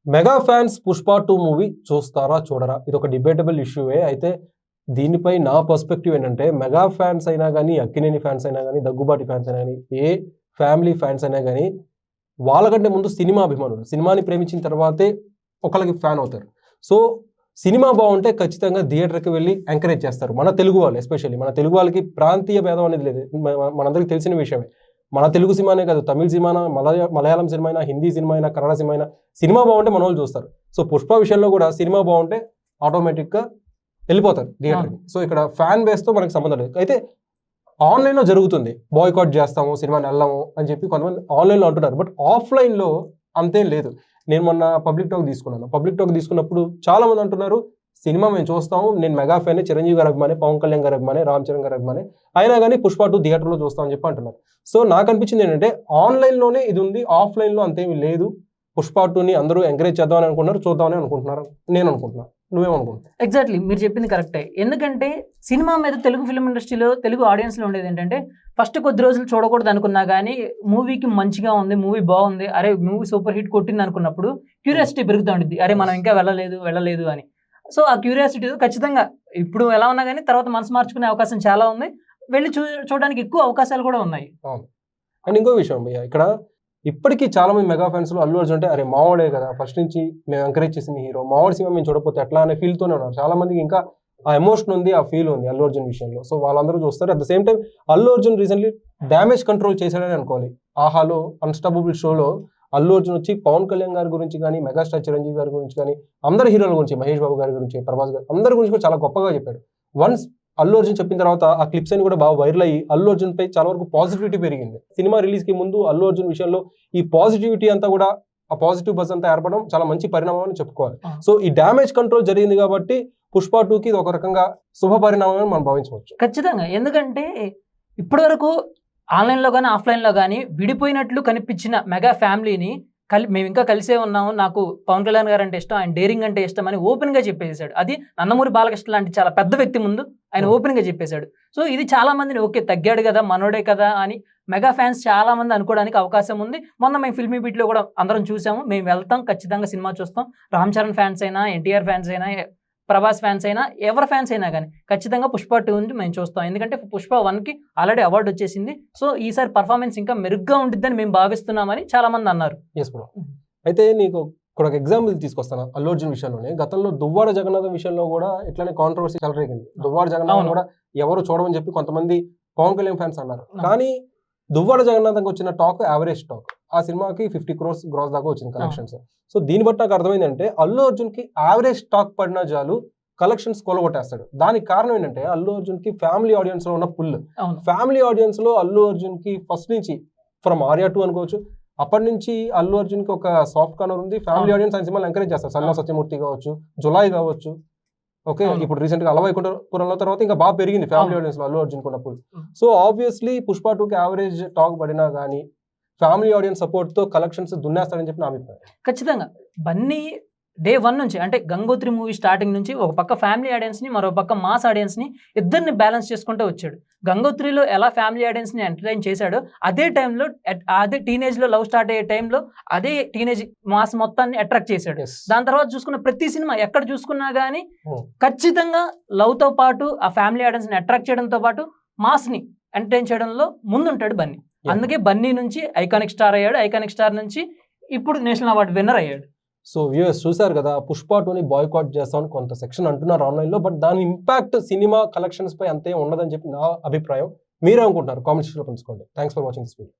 Mega fans 'Pushpa 2' movie చూస్తారా? చూడరా? ఇదొక డిబేటబుల్ ఇష్యూయే. అయితే దీనిపై నా పర్స్పెక్టివ్ ఏంటంటే, మెగా ఫ్యాన్స్ అయినా గానీ, అక్కినేని ఫ్యాన్స్ అయినా గానీ, దగ్గుబాటి ఫ్యాన్స్ అయినా గానీ, ఏ ఫ్యామిలీ ఫ్యాన్స్ అయినా గానీ, వాళ్ళకంటే ముందు సినిమా అభిమానులు. సినిమాని ప్రేమించిన తర్వాతే ఒకళ్ళకి ఫ్యాన్ అవుతారు. సో, సినిమా బావుంటే ఖచ్చితంగా థియేటర్‌కి వెళ్లి ఎంకరేజ్ చేస్తారు. మన తెలుగు వాళ్ళు ఎస్పెషల్లీ. మన తెలుగు వాళ్ళకి ప్రాంతీయ భేదం అనేది లేదు. మనందరికీ తెలిసిన విషయమే. మన తెలుగు సినిమానే కాదు, తమిళ్ సినిమానా, మలయాళం సినిమా అయినా, హిందీ సినిమా అయినా, కన్నడ సినిమా అయినా, సినిమా బాగుంటే మనోళ్ళు చూస్తారు. సో 'పుష్ప' విషయంలో కూడా సినిమా బాగుంటే ఆటోమేటిక్‌గా వెళ్ళిపోతారు థియేటర్‌కి. సో ఇక్కడ ఫ్యాన్ బేస్‌తో మనకు సంబంధం లేదు. అయితే ఆన్‌లైన్‌లో జరుగుతుంది. బాయ్‌కాట్ చేస్తాము, సినిమాని ఎళ్ళము అని చెప్పి కొంతమంది ఆన్‌లైన్‌లో అంటున్నారు. బట్ ఆఫ్‌లైన్‌లో అంతేం లేదు. నేను మొన్న పబ్లిక్ టాక్ తీసుకున్నాను. పబ్లిక్ టాక్ తీసుకున్నప్పుడు చాలా మంది అంటున్నారు, సినిమా మేము చూస్తాము. నేను మెగా ఫ్యానే, చిరంజీవి గారి అభిమాని, పవన్ కళ్యాణ్ గారి అభిమాని, రామ్ చరణ్ గారి అభిమాని. అయినా గానీ 'పుష్ప 2' థియేటర్‌లో చూస్తాం అని చెప్పి అంటున్నారు. సో నాకనిపించింది ఏంటంటే, ఆన్‌లైన్‌లోనే ఇది ఉంది. ఆఫ్‌లైన్‌లో అంతేమీ లేదు. 'పుష్ప 2'ని అందరూ ఎంకరేజ్ చేద్దామని అనుకుంటున్నారు. చూద్దామని అనుకుంటున్నారు. నేను అనుకుంటున్నా. నువ్వేమనుకుంటున్నావు? ఎగ్జాక్ట్లీ మీరు చెప్పింది కరెక్టే. ఎందుకంటే సినిమా మీద తెలుగు ఫిల్మ్ ఇండస్ట్రీలో, తెలుగు ఆడియన్స్‌లో ఉండేది ఏంటంటే, ఫస్ట్ కొద్ది రోజులు చూడకూడదు అనుకున్నా గానీ, మూవీకి మంచిగా ఉంది, మూవీ బాగుంది, అరే మూవీ సూపర్ హిట్ కొట్టింది అనుకున్నప్పుడు క్యూరియాసిటీ పెరుగుతూ ఉండిద్ది. అరే మనం ఇంకా వెళ్ళలేదు అని. సో ఆ క్యూరియాసిటీతో ఖచ్చితంగా ఇప్పుడు ఎలా ఉన్నా గానీ తర్వాత మనసు మార్చుకునే అవకాశం చాలా ఉంది. వెళ్లి చూడడానికి ఎక్కువ అవకాశాలు కూడా ఉన్నాయి. అవును. అండ్ ఇంకో విషయం భయ్య, ఇక్కడ ఇప్పటికీ చాలా మంది మెగా ఫ్యాన్స్‌లో అల్లు అర్జున్ అంటే, అరే మావోడే కదా! ఫస్ట్ నుంచి మేము ఎంకరేజ్ చేసింది హీరో. మావోడి సినిమా మేము చూడకపోతే ఎట్లా అనే ఫీల్‌తోనే ఉన్నారు. చాలా మందికి ఇంకా ఆ ఎమోషన్ ఉంది, ఆ ఫీల్ ఉంది అల్లు అర్జున్ విషయంలో. సో వాళ్ళందరూ చూస్తారు. At the same time Allu Arjun recently damage control చేశాడని అనుకోవాలి. 'ఆహాలో' 'అన్‌స్టాపబుల్' షోలో అల్లు అర్జున్ వచ్చి పవన్ కళ్యాణ్ గారి గురించి గానీ, మెగాస్టార్ చిరంజీవి గారి గురించి గానీ, అందరి హీరోల గురించి, మహేష్ బాబు గారి గురించి, ప్రభాస్ గారు అందరి గురించి కూడా చాలా గొప్పగా చెప్పాడు. వన్స్ అల్లు అర్జున్ చెప్పిన తర్వాత ఆ క్లిప్స్ అన్ని కూడా బాగా వైరల్ అయ్యి అల్లు అర్జున్ పై చాలా వరకు పాజిటివిటీ పెరిగింది. సినిమా రిలీజ్ కి ముందు అల్లు అర్జున్ విషయంలో ఈ పాజిటివిటీ అంతా కూడా, ఆ పాజిటివ్ బజ్ అంతా ఏర్పడడం చాలా మంచి పరిణామం అని చెప్పుకోవాలి. సో ఈ డ్యామేజ్ కంట్రోల్ జరిగింది కాబట్టి 'పుష్ప 2'కి ఇది ఒక రకంగా శుభ పరిణామం మనం భావించవచ్చు. ఖచ్చితంగా. ఎందుకంటే ఇప్పటివరకు ఆన్‌లైన్‌లో గానీ, ఆఫ్‌లైన్‌లో గానీ విడిపోయినట్లు కనిపించిన మెగా ఫ్యామిలీని మేము ఇంకా కలిసే ఉన్నాము. నాకు పవన్ కళ్యాణ్ గారు అంటే ఇష్టం, ఆయన డేరింగ్ అంటే ఇష్టం అని ఓపెన్‌గా చెప్పేసాడు. అది నందమూరి బాలకృష్ణ లాంటి చాలా పెద్ద వ్యక్తి ముందు ఆయన ఓపెన్‌గా చెప్పేశాడు. సో ఇది చాలా మందిని ఓకే తగ్గాడు కదా, మనోడే కదా అని మెగా ఫ్యాన్స్ చాలా మంది అనుకోవడానికి అవకాశం ఉంది. మొన్న మేము ఫిల్మీ బీట్‌లో కూడా అందరం చూసాము. మేము వెళ్తాం, ఖచ్చితంగా సినిమా చూస్తాం. రామ్ చరణ్ ఫ్యాన్స్ అయినా, ఎన్టీఆర్ ఫ్యాన్స్ అయినా, ప్రభాస్ ఫ్యాన్స్ అయినా, ఎవరి ఫ్యాన్స్ అయినా గానీ ఖచ్చితంగా 'పుష్ప 2' మేము చూస్తాం. ఎందుకంటే 'పుష్ప 1'కి ఆల్రెడీ అవార్డు వచ్చేసింది. సో ఈసారి పర్ఫార్మెన్స్ ఇంకా మెరుగ్గా ఉండిద్దని మేము భావిస్తున్నామని చాలా మంది అన్నారు. Yes bro. అయితే నీకు ఇక్కడ ఒక ఎగ్జాంపుల్ తీసుకొస్తాను అల్లు అర్జున్ విషయంలోనే. గతంలో 'దువ్వాడ జగన్నాథం' విషయంలో కూడా ఇట్లానే కాంట్రవర్సీ చెలరేగింది. 'దువ్వాడ జగన్నాథం' కూడా ఎవరు చూడమని చెప్పి కొంతమంది పవన్ కళ్యాణ్ ఫ్యాన్స్ అన్నారు. కానీ 'దువ్వాడ జగన్నాథంకి' వచ్చిన టాక్ యావరేజ్ టాక్. ఆ సినిమాకి 50 crores గ్రాస్ దాకా వచ్చింది కలెక్షన్స్. సో దీన్ని బట్టి నాకు అర్థమైందంటే, అల్లు అర్జున్‌కి యావరేజ్ టాక్ పడినా చాలు కలెక్షన్స్ కొలగొట్టేస్తాడు. దానికి కారణం ఏంటంటే, అల్లు అర్జున్‌కి ఫ్యామిలీ ఆడియన్స్ లో ఉన్న పుల్. ఫ్యామిలీ ఆడియన్స్ లో అల్లు అర్జున్‌కి ఫస్ట్ నుంచి ఫ్రమ్ 'ఆర్య 2' అనుకోవచ్చు, అప్పటి నుంచి అల్లు అర్జున్‌కి ఒక సాఫ్ట్ కార్నర్ ఉంది. ఫ్యామిలీ ఆడియన్స్ ఆయన సినిమాలు ఎంకరేజ్ చేస్తారు. 'సన్నా సత్యమూర్తి' కావచ్చు, 'జులాయి' కావచ్చు. ఓకే, ఇప్పుడు రీసెంట్ గా 'అలవైకుంఠపురంలో' తర్వాత ఇంకా బాగా పెరిగింది ఫ్యామిలీ ఆడియన్స్ లో అల్లు అర్జున్ కున్న పుల్. సో ఆబ్వియస్లీ 'పుష్ప 2'కి యావరేజ్ టాక్ పడినా గానీ ఫ్యామిలీ ఆడియన్స్ సపోర్ట్ తో కలెక్షన్స్ దున్నేస్తాడని చెప్పి నా అభిప్రాయం. ఖచ్చితంగా బన్నీ డే 1 నుంచి అంటే 'గంగోత్రి' మూవీ స్టార్టింగ్ నుంచి ఒక పక్క ఫ్యామిలీ ఆడియన్స్ ని, మరో పక్క మాస్ ఆడియన్స్ ని ఇద్దరిని బ్యాలెన్స్ చేసుకుంటూ వచ్చాడు. 'గంగోత్రి'లో ఎలా ఫ్యామిలీ ఆడియన్స్ ని ఎంటర్టైన్ చేశాడో, అదే టైంలో అదే టీనేజ్ లో లవ్ స్టార్ట్ అయ్యే టైంలో అదే టీనేజ్ మాస్ మొత్తాన్ని అట్రాక్ట్ చేశాడు. దాని తర్వాత చూసుకున్న ప్రతి సినిమా ఎక్కడ చూసుకున్నా గానీ ఖచ్చితంగా లవ్ తో పాటు ఆ ఫ్యామిలీ ఆడియన్స్ ని అట్రాక్ట్ చేయడంతో పాటు మాస్ ని ఎంటర్టైన్ చేయడంలో ముందుంటాడు బన్నీ. అందుకే బన్నీ నుంచి ఐకానిక్ స్టార్ అయ్యాడు. ఐకానిక్ స్టార్ నుంచి ఇప్పుడు నేషనల్ అవార్డు విన్నర్ అయ్యాడు. సో వ్యూయర్స్ చూసారు కదా, 'పుష్ప 2'ని బాయ్కాట్ చేస్తామని కొంత సెక్షన్ అంటున్నారు ఆన్లైన్ లో. బట్ దాని ఇంపాక్ట్ సినిమా కలెక్షన్స్ పై అంతే ఉండదని చెప్పి నా అభిప్రాయం. మీరేమనుకుంటున్నారు? కామెంట్స్ లో పంచుకోండి. Thanks for watching this video.